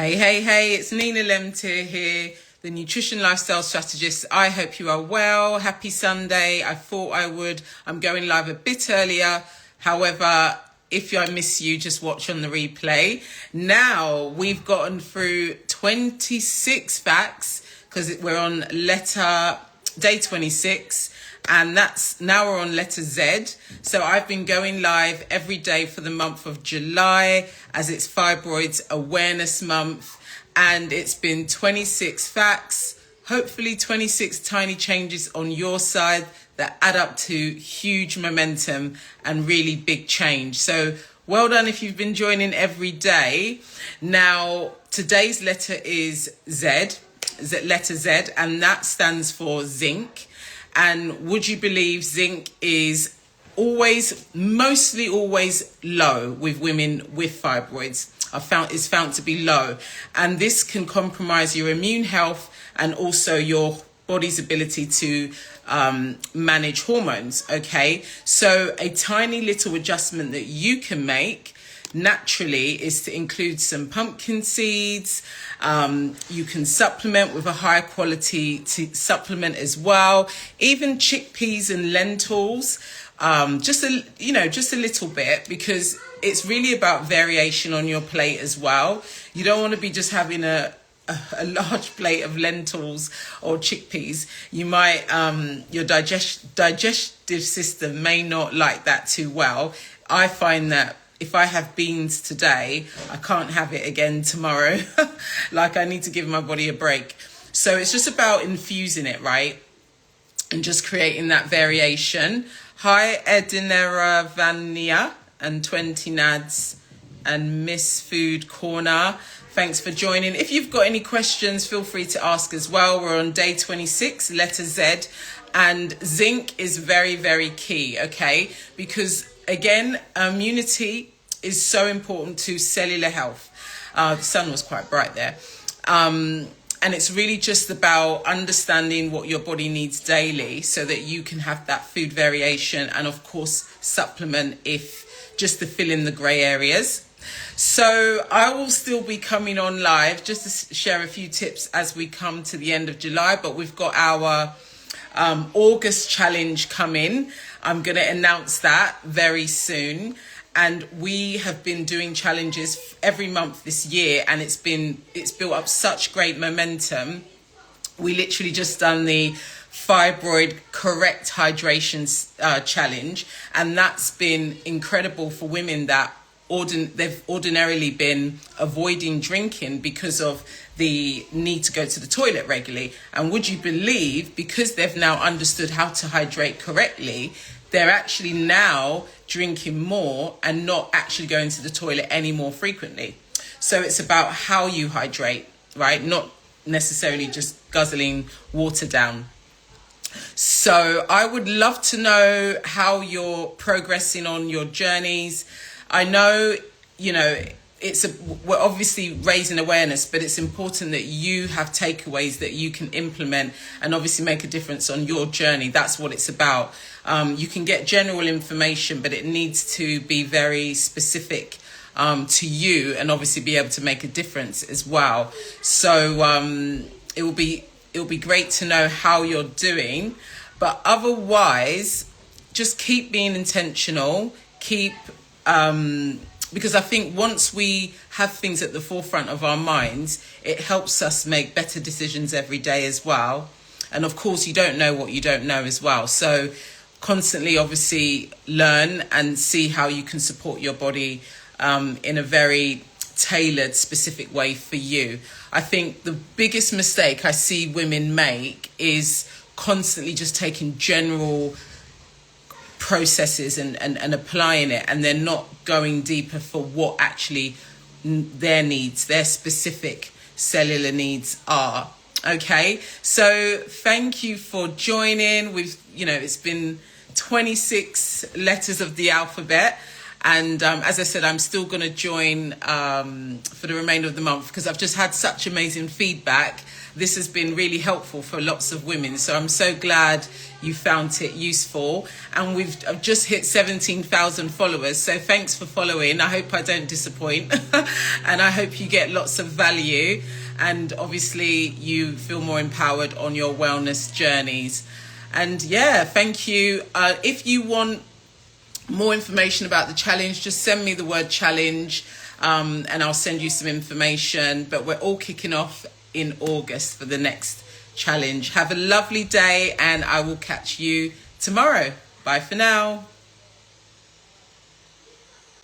Hey, it's Nina Lemtir here, the Nutrition Lifestyle Strategist. I hope you are well. Happy Sunday. I thought I would. I'm going live a bit earlier. However, if I miss you, just watch on the replay. Now, we've gotten through 26 facts because we're on day 26. And now we're on letter Z. So I've been going live every day for the month of July as it's Fibroids Awareness Month. And it's been 26 facts, hopefully 26 tiny changes on your side that add up to huge momentum and really big change. So well done if you've been joining every day. Now, today's letter is letter Z, and that stands for zinc. And would you believe zinc is mostly always low with women with fibroids? Is found to be low, and this can compromise your immune health and also your body's ability to manage hormones. Okay, so a tiny little adjustment that you can make naturally is to include some pumpkin seeds. You can supplement with a high quality supplement as well. Even chickpeas and lentils, just a little bit, because it's really about variation on your plate as well. You don't want to be just having a large plate of lentils or chickpeas. You might, your digestive system may not like that too well. I find that if I have beans today, I can't have it again tomorrow. Like, I need to give my body a break. So it's just about infusing it, right? And just creating that variation. Hi, Edinera Vania and 20 Nads and Miss Food Corner. Thanks for joining. If you've got any questions, feel free to ask as well. We're on day 26, letter Z. And zinc is very, very key, okay? Because, again, immunity is so important to cellular health. The sun was quite bright there. And it's really just about understanding what your body needs daily so that you can have that food variation and, of course, supplement just to fill in the grey areas. So I will still be coming on live just to share a few tips as we come to the end of July. But we've got our August challenge coming. I'm going to announce that very soon. And we have been doing challenges every month this year, and it's built up such great momentum. We literally just done the fibroid correct hydration challenge, and that's been incredible for women that they've ordinarily been avoiding drinking because of the need to go to the toilet regularly. And would you believe, because they've now understood how to hydrate correctly, they're actually now drinking more and not actually going to the toilet any more frequently. So it's about how you hydrate, right? Not necessarily just guzzling water down. So I would love to know how you're progressing on your journeys. I know, we're obviously raising awareness, but it's important that you have takeaways that you can implement and obviously make a difference on your journey. That's what it's about. You can get general information, but it needs to be very specific to you and obviously be able to make a difference as well. So it will be great to know how you're doing, but otherwise, just keep being intentional. Because I think once we have things at the forefront of our minds, it helps us make better decisions every day as well. And of course, you don't know what you don't know as well. So constantly, obviously, learn and see how you can support your body in a very tailored, specific way for you. I think the biggest mistake I see women make is constantly just taking general processes and applying it, and they're not going deeper for what actually their specific cellular needs are. Okay, so thank you for joining. It's been 26 letters of the alphabet, And as I said, I'm still going to join for the remainder of the month because I've just had such amazing feedback. This has been really helpful for lots of women. So I'm so glad you found it useful. And I've just hit 17,000 followers. So thanks for following. I hope I don't disappoint. And I hope you get lots of value. And obviously you feel more empowered on your wellness journeys. And yeah, thank you. If you want more information about the challenge, just send me the word challenge and I'll send you some information. But we're all kicking off in August for the next challenge. Have a lovely day and I will catch you tomorrow. Bye for now.